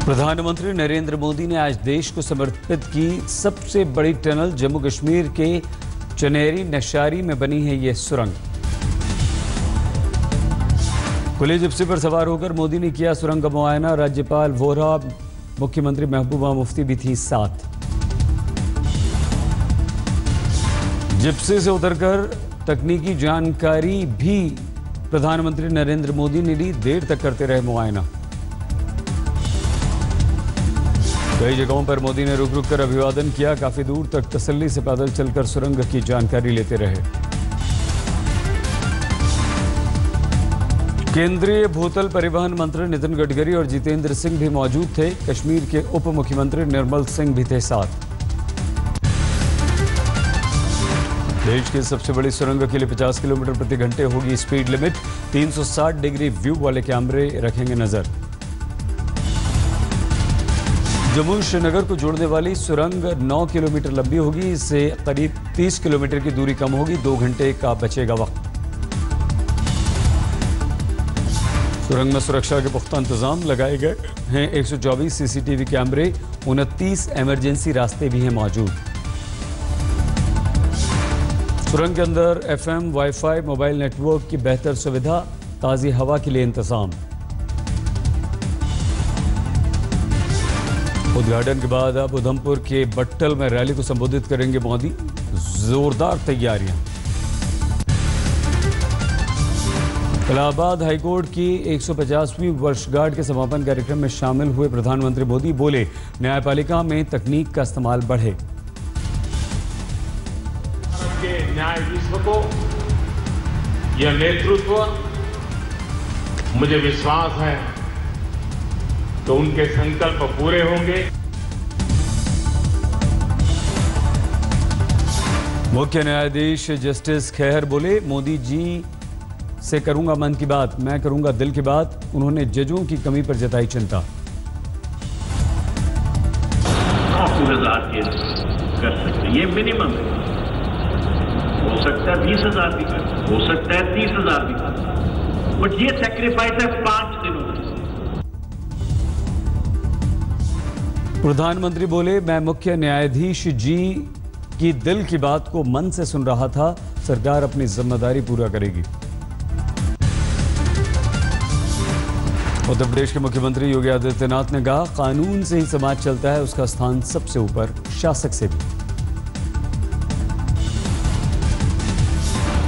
प्रधानमंत्री नरेंद्र मोदी ने आज देश को समर्पित की सबसे बड़ी टनल जम्मू कश्मीर के चनेरी नशारी में बनी है ये सुरंग। खुली जिप्सी पर सवार होकर मोदी ने किया सुरंग का मुआयना। राज्यपाल वोहरा, मुख्यमंत्री महबूबा मुफ्ती भी थी साथ। जिप्सी से उतरकर तकनीकी जानकारी भी प्रधानमंत्री नरेंद्र मोदी ने ली। देर तक करते रहे मुआयना। कई जगहों पर मोदी ने रुक रुक कर अभिवादन किया। काफी दूर तक तसल्ली से पैदल चलकर सुरंग की जानकारी लेते रहे। केंद्रीय भूतल परिवहन मंत्री नितिन गडकरी और जितेंद्र सिंह भी मौजूद थे। कश्मीर के उप मुख्यमंत्री निर्मल सिंह भी थे साथ। देश की सबसे बड़ी सुरंग के लिए 50 किलोमीटर प्रति घंटे होगी स्पीड लिमिट। 360 डिग्री व्यू वाले कैमरे रखेंगे नजर। जम्मू श्रीनगर को जोड़ने वाली सुरंग 9 किलोमीटर लंबी होगी। इससे करीब 30 किलोमीटर की दूरी कम होगी। 2 घंटे का बचेगा वक्त। सुरंग में सुरक्षा के पुख्ता इंतजाम लगाए गए हैं। 124 सीसीटीवी कैमरे, 29 इमरजेंसी रास्ते भी हैं मौजूद। सुरंग के अंदर FM, वाईफाई, मोबाइल नेटवर्क की बेहतर सुविधा, ताज़ी हवा के लिए इंतजाम। उद्घाटन के बाद अब उधमपुर के बट्टल में रैली को संबोधित करेंगे मोदी। जोरदार तैयारियां। इलाहाबाद हाईकोर्ट की 150वीं वर्षगांठ के समापन कार्यक्रम में शामिल हुए प्रधानमंत्री मोदी बोले, न्यायपालिका में तकनीक का इस्तेमाल बढ़े। भारत के न्यायाधीशों को यह नेतृत्व, मुझे विश्वास है तो उनके संकल्प पूरे होंगे। मुख्य न्यायाधीश जस्टिस खेहर बोले, मोदी जी से करूंगा मन की बात, मैं करूंगा दिल की बात। उन्होंने जजों की कमी पर जताई चिंता। 80,000 केस कर सकते, ये मिनिमम है। हो सकता है 20,000 भी कर, हो सकता है 30,000 भी कर, बट ये सैक्रिफाइस है 5 दिनों में। प्रधानमंत्री बोले, मैं मुख्य न्यायाधीश जी की दिल की बात को मन से सुन रहा था। सरकार अपनी जिम्मेदारी पूरा करेगी। उत्तर प्रदेश के मुख्यमंत्री योगी आदित्यनाथ ने कहा, कानून से ही समाज चलता है, उसका स्थान सबसे ऊपर, शासक से भी।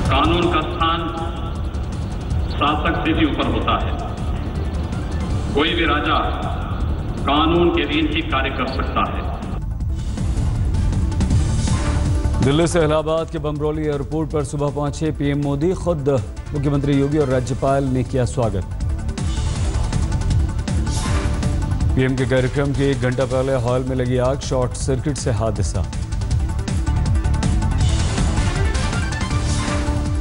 कानून का स्थान शासक से भी ऊपर होता है। कोई भी राजा कानून के अधीन ही कार्य कर सकता है। दिल्ली से इलाहाबाद के बमरौली एयरपोर्ट पर सुबह पहुंचे पीएम मोदी। खुद मुख्यमंत्री योगी और राज्यपाल ने किया स्वागत। पीएम के कार्यक्रम के 1 घंटा पहले हॉल में लगी आग, शॉर्ट सर्किट से हादसा।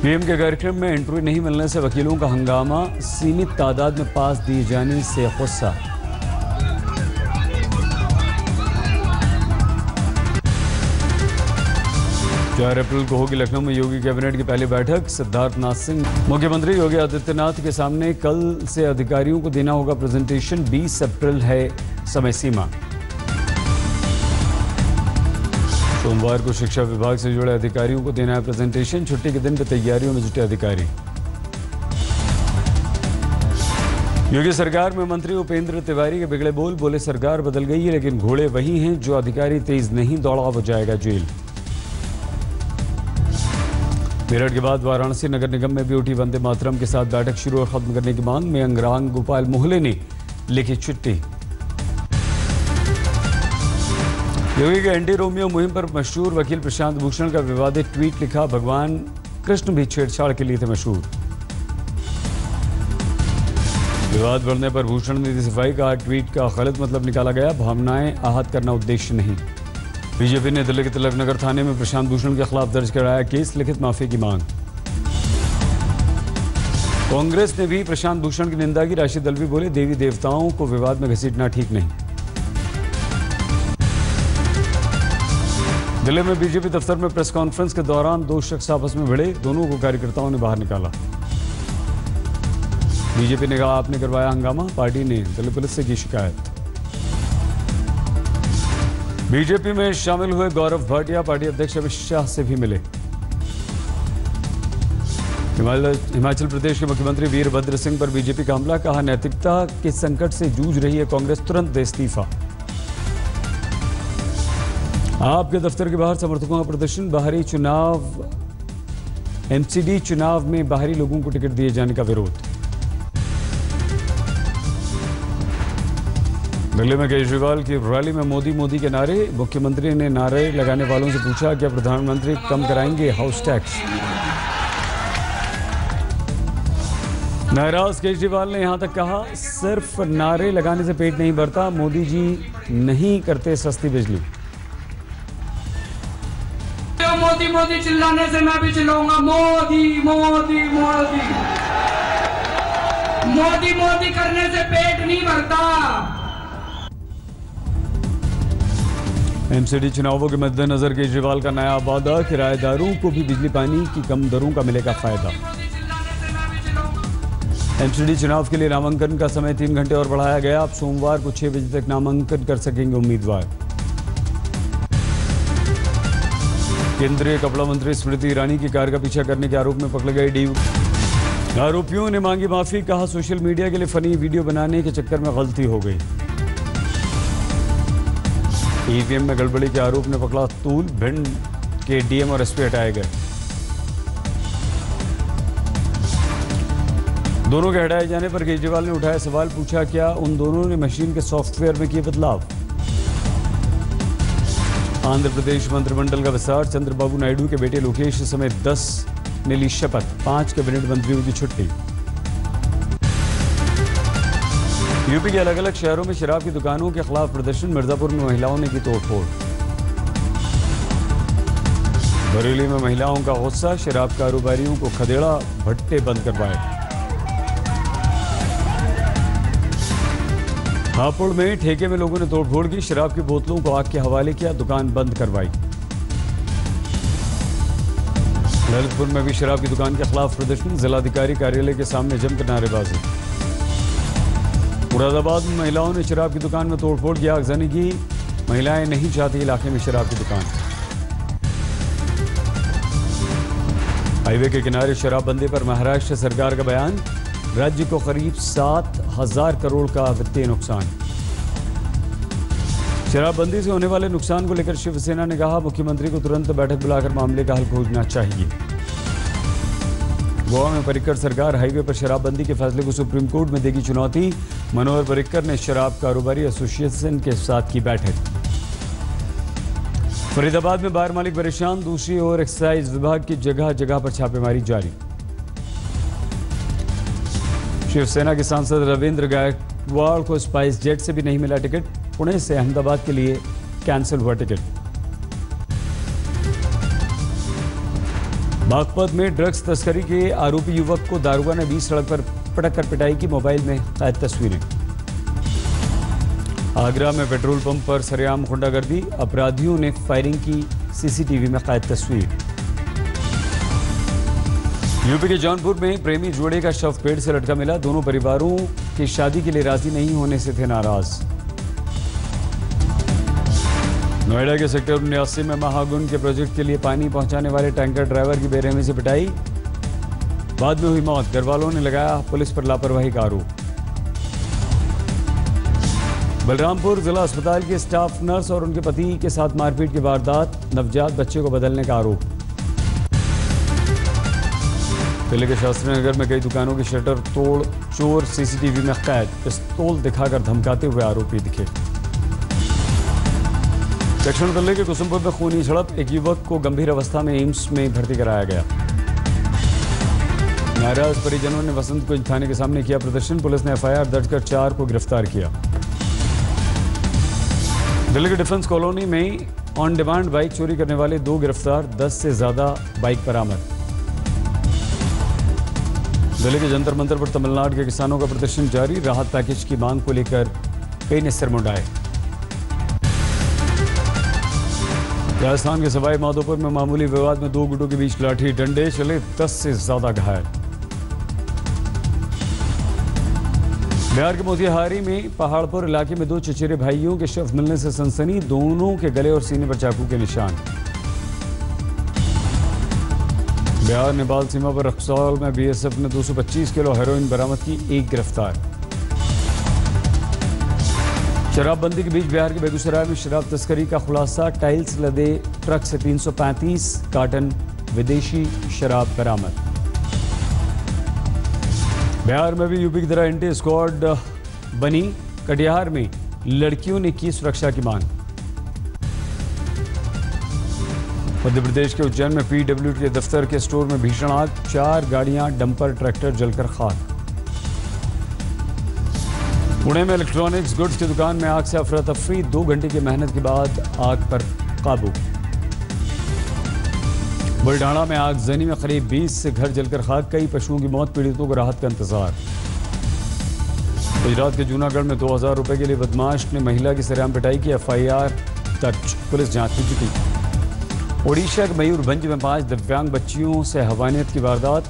पीएम के कार्यक्रम में एंट्री नहीं मिलने से वकीलों का हंगामा। सीमित तादाद में पास दिए जाने से गुस्सा। 4 अप्रैल को होगी लखनऊ में योगी कैबिनेट की पहली बैठक। सिद्धार्थनाथ सिंह। मुख्यमंत्री योगी आदित्यनाथ के सामने कल से अधिकारियों को देना होगा प्रेजेंटेशन। 20 अप्रैल है समय सीमा। सोमवार को शिक्षा विभाग से जुड़े अधिकारियों को देना है प्रेजेंटेशन। छुट्टी के दिन पर तैयारियों में जुटे अधिकारी। योगी सरकार में मंत्री उपेंद्र तिवारी के बिगड़े बोल। बोले, सरकार बदल गई है लेकिन घोड़े वही हैं। जो अधिकारी तेज नहीं दौड़ा वो जाएगा जेल। मेरठ के बाद वाराणसी नगर निगम में भी उठी वंदे मातरम के साथ बैठक शुरू और खत्म करने की मांग में अंगरांग गोपाल मोहले ने लिखी चिट्ठी। योगी के एंटी रोमियो मुहिम पर मशहूर वकील प्रशांत भूषण का विवादित ट्वीट लिखा। भगवान कृष्ण भी छेड़छाड़ के लिए थे मशहूर। विवाद बढ़ने पर भूषण ने दी सफाई। कहा, ट्वीट का गलत मतलब निकाला गया, भावनाएं आहत करना उद्देश्य नहीं। बीजेपी ने दिल्ली के तिलक नगर थाने में प्रशांत भूषण के खिलाफ दर्ज कराया केस। लिखित माफी की मांग। कांग्रेस ने भी प्रशांत भूषण की निंदा की। राशिद दलवी बोले, देवी देवताओं को विवाद में घसीटना ठीक नहीं। दिल्ली में बीजेपी दफ्तर में प्रेस कॉन्फ्रेंस के दौरान 2 शख्स आपस में भिड़े। दोनों को कार्यकर्ताओं ने बाहर निकाला। बीजेपी ने कहा, आपने करवाया हंगामा। पार्टी ने दिल्ली पुलिस से की शिकायत। बीजेपी में शामिल हुए गौरव भाटिया पार्टी अध्यक्ष अमित शाह से भी मिले। हिमाचल प्रदेश के मुख्यमंत्री वीरभद्र सिंह पर बीजेपी का हमला, कहा नैतिकता के संकट से जूझ रही है कांग्रेस, तुरंत दे इस्तीफा। आपके दफ्तर के बाहर समर्थकों का प्रदर्शन, बाहरी चुनाव एमसीडी चुनाव में बाहरी लोगों को टिकट दिए जाने का विरोध। दिल्ली में केजरीवाल की रैली में मोदी के नारे, मुख्यमंत्री ने नारे लगाने वालों से पूछा क्या प्रधानमंत्री कम कराएंगे हाउस टैक्स। नाराज केजरीवाल ने यहां तक कहा सिर्फ नारे लगाने से पेट नहीं भरता, मोदी जी नहीं करते सस्ती बिजली। मोदी मोदी चिल्लाने से मैं भी चिल्लाऊंगा, मोदी मोदी मोदी मोदी मोदी करने से पेट नहीं भरता। एमसीडी चुनावों के मद्देनजर केजरीवाल का नया वादा, किराएदारों को भी बिजली पानी की कम दरों का मिलेगा फायदा। एमसीडी चुनाव के लिए नामांकन का समय 3 घंटे और बढ़ाया गया। अब सोमवार को 6 बजे तक नामांकन कर सकेंगे उम्मीदवार। केंद्रीय कपड़ा मंत्री स्मृति ईरानी की कार का पीछा करने के आरोप में पकड़े गए डीयू। आरोपियों ने मांगी माफी, कहा सोशल मीडिया के लिए फनी वीडियो बनाने के चक्कर में गलती हो गई। ईवीएम में गड़बड़ी के आरोप में पकड़ा तूल, भिंड के डीएम और एसपी हटाए गए। दोनों के हटाए जाने पर केजरीवाल ने उठाया सवाल, पूछा क्या उन दोनों ने मशीन के सॉफ्टवेयर में किए बदलाव। आंध्र प्रदेश मंत्रिमंडल का विस्तार, चंद्रबाबू नायडू के बेटे लोकेश समेत 10 ने ली शपथ, 5 कैबिनेट मंत्रियों की छुट्टी। यूपी के अलग अलग शहरों में शराब की दुकानों के खिलाफ प्रदर्शन, मिर्जापुर में महिलाओं ने की तोड़फोड़। बरेली में महिलाओं का गुस्सा, शराब कारोबारियों को खदेड़ा, भट्टे बंद करवाए। हापुड़ में ठेके में लोगों ने तोड़फोड़ की, शराब की बोतलों को आग के हवाले किया, दुकान बंद करवाई। ललितपुर में भी शराब की दुकान के खिलाफ प्रदर्शन, जिलाधिकारी कार्यालय के सामने जमकर नारेबाजी। मुरादाबाद में महिलाओं ने शराब की दुकान में तोड़फोड़ की, आगजनी की, महिलाएं नहीं चाहती इलाके में शराब की दुकान। हाईवे के किनारे शराबबंदी पर महाराष्ट्र सरकार का बयान, राज्य को करीब 7,000 करोड़ का वित्तीय नुकसान। शराबबंदी से होने वाले नुकसान को लेकर शिवसेना ने कहा मुख्यमंत्री को तुरंत बैठक बुलाकर मामले का हल खोजना चाहिए। गोवा में पर्रिकर सरकार हाईवे पर शराबबंदी के फैसले को सुप्रीम कोर्ट में देगी चुनौती, मनोहर पर्रिकर ने शराब कारोबारी एसोसिएशन के साथ की बैठक। फरीदाबाद में बार मालिक परेशान, दूसरी ओर एक्साइज विभाग की जगह जगह पर छापेमारी जारी। शिवसेना के सांसद रविंद्र गायकवाड़ को स्पाइस जेट से भी नहीं मिला टिकट, पुणे से अहमदाबाद के लिए कैंसिल हुआ टिकट। बागपत में ड्रग्स तस्करी के आरोपी युवक को दारोगा ने 20 सड़क पर पटक कर पिटाई की, मोबाइल में कैद तस्वीरें। आगरा में पेट्रोल पंप पर सरेआम गुंडागर्दी, अपराधियों ने फायरिंग की, सीसीटीवी में कैद तस्वीर। यूपी के जौनपुर में प्रेमी जोड़े का शव पेड़ से लटका मिला, दोनों परिवारों की शादी के लिए राजी नहीं होने से थे नाराज। नोएडा के सेक्टर 79 में महागुन के प्रोजेक्ट के लिए पानी पहुंचाने वाले टैंकर ड्राइवर की बेरहमी से पिटाई, बाद में हुई मौत, घरवालों ने लगाया पुलिस पर लापरवाही का आरोप। बलरामपुर जिला अस्पताल के स्टाफ नर्स और उनके पति के साथ मारपीट की वारदात, नवजात बच्चे को बदलने का आरोप। दिल्ली के शास्त्री नगर में कई दुकानों की शटर तोड़ चोर सीसीटीवी में कैद, पिस्तौल दिखाकर धमकाते हुए आरोपी दिखे। दक्षिण दिल्ली के कुसुमपुर में खूनी झड़प, एक युवक को गंभीर अवस्था में एम्स में भर्ती कराया गया। नाराज परिजनों ने वसंत कुंज थाने के सामने किया प्रदर्शन, पुलिस ने एफआईआर दर्ज कर 4 को गिरफ्तार किया। दिल्ली के डिफेंस कॉलोनी में ऑन डिमांड बाइक चोरी करने वाले 2 गिरफ्तार, 10 से ज्यादा बाइक बरामद। दिल्ली के जंतर मंतर पर तमिलनाडु के किसानों का प्रदर्शन जारी, राहत पैकेज की मांग को लेकर कई ने सिर मुंडाए। राजस्थान के सवाई माधोपुर में मामूली विवाद में 2 गुटों के बीच लाठी डंडे चले, 10 से ज्यादा घायल। बिहार के मोतिहारी में पहाड़पुर इलाके में 2 चचेरे भाइयों के शव मिलने से सनसनी, दोनों के गले और सीने पर चाकू के निशान। बिहार नेपाल सीमा पर रक्सौल में बीएसएफ ने 225 किलो हेरोइन बरामद की, 1 गिरफ्तार। शराबबंदी के बीच बिहार के बेगूसराय में शराब तस्करी का खुलासा, टाइल्स लदे ट्रक से 335 कार्टन विदेशी शराब बरामद। बिहार में भी यूपी की तरह एंटी स्क्वाड बनी, कटिहार में लड़कियों ने की सुरक्षा की मांग। मध्य प्रदेश के उज्जैन में पीडब्ल्यूडी के दफ्तर के स्टोर में भीषण आग, 4 गाड़ियां डंपर ट्रैक्टर जलकर खाक। पुणे में इलेक्ट्रॉनिक्स गुड्स की दुकान में आग से अफरा तफरी, 2 घंटे की मेहनत के बाद आग पर काबू। बुलढाणा में आगजनी में करीब 20 से घर जलकर खाक, कई पशुओं की मौत, पीड़ितों को राहत का इंतजार। गुजरात के जूनागढ़ में 2000 रुपए के लिए बदमाश ने महिला की सरेआम पिटाई की, एफआईआर दर्ज, पुलिस जांच में जुटी। ओडिशा के मयूरभंज में 5 दिव्यांग बच्चियों से हवानियत की वारदात,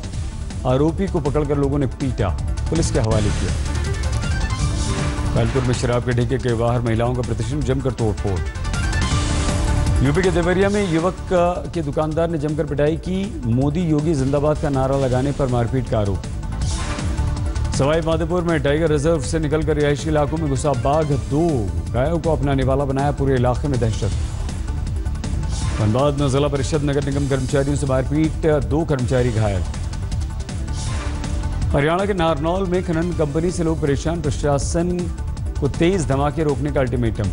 आरोपी को पकड़कर लोगों ने पीटा, पुलिस के हवाले किया। कानपुर में शराब के ठेके के बाहर महिलाओं का प्रदर्शन, जमकर तोड़फोड़। यूपी के देवरिया में युवक के दुकानदार ने जमकर पिटाई की, मोदी योगी जिंदाबाद का नारा लगाने पर मारपीट का आरोप। सवाई माधोपुर में टाइगर रिजर्व से निकलकर रिहायशी इलाकों में घुसा बाघ, 2 गायों को अपना निवाला बनाया, पूरे इलाके में दहशत। धनबाद में जिला परिषद नगर निगम कर्मचारियों से मारपीट, 2 कर्मचारी घायल। हरियाणा के नारनौल में खनन कंपनी से लोग परेशान, प्रशासन को तेज धमाके रोकने का अल्टीमेटम।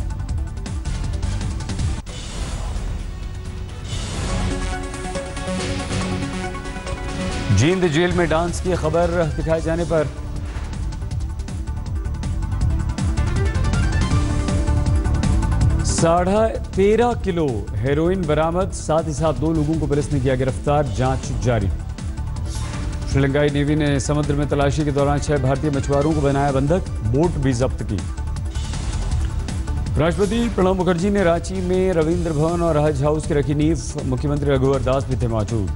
जींद जेल में डांस की खबर दिखाए जाने पर $13.5 किलो हेरोइन बरामद, साथ ही साथ 2 लोगों को पुलिस ने किया गिरफ्तार, जांच जारी। श्रीलंकाई नेवी ने समुद्र में तलाशी के दौरान 6 भारतीय मछुआरों को बनाया बंधक, बोट भी जब्त की। राष्ट्रपति प्रणब मुखर्जी ने रांची में रविंद्र भवन और हज हाउस की रखी नींव, मुख्यमंत्री रघुवर दास भी थे मौजूद।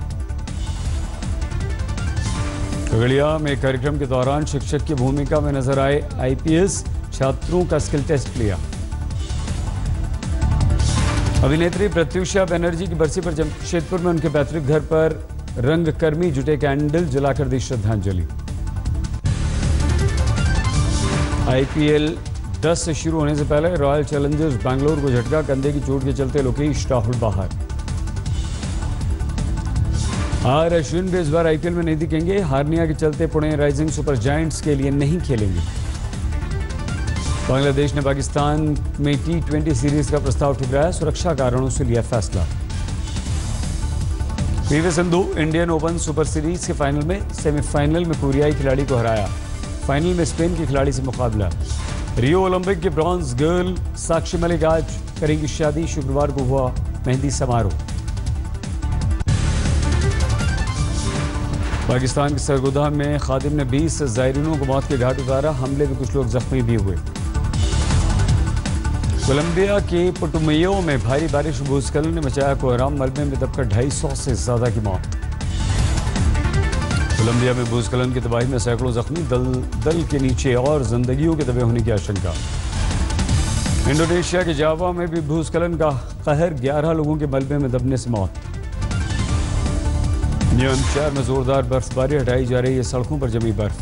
खगड़िया में कार्यक्रम के दौरान शिक्षक की भूमिका में नजर आए आईपीएस, छात्रों का स्किल टेस्ट लिया। अभिनेत्री प्रत्युषा बनर्जी की बरसी पर जमशेदपुर में उनके पैतृक घर पर रंगकर्मी जुटे, कैंडल जलाकर दी श्रद्धांजलि। आईपीएल 10 से शुरू होने से पहले रॉयल चैलेंजर्स बैंगलोर को झटका, कंधे की चोट के चलते लोकेश राहुल बाहर। आर अश्विन भी इस बार आईपीएल में नहीं दिखेंगे, हार्निया के चलते पुणे राइजिंग सुपर जायंट्स के लिए नहीं खेलेंगे। बांग्लादेश ने पाकिस्तान में T20 सीरीज का प्रस्ताव ठुकराया, सुरक्षा कारणों से लिया फैसला। PV Sindhu Indian open super series के फाइनल में सेमीफाइनल में कोरियाई खिलाड़ी को हराया, फाइनल में स्पेन के खिलाड़ी से मुकाबला। रियो ओलंपिक के ब्रॉन्ज गर्ल साक्षी मलिक आज करेंगी शादी, शुक्रवार को हुआ मेहंदी समारोह। पाकिस्तान के सरगोधा में खादिम ने 20 ज़ायरीनों को मौत के घाट उतारा, हमले में कुछ लोग जख्मी भी हुए। कोलंबिया के पुटुमेयो में भारी बारिश भूस्खलन ने मचाया कोहराम, मलबे में दबकर 250 से ज्यादा की मौत। कोलंबिया में भूस्खलन की तबाही में सैकड़ों जख्मी, दल के नीचे और जिंदगियों के दबे होने की आशंका। इंडोनेशिया के जावा में भी भूस्खलन का कहर, 11 लोगों के मलबे में दबने से मौत। न्यूयॉर्क शहर में जोरदार बर्फबारी, हटाई जा रही है सड़कों पर जमी बर्फ।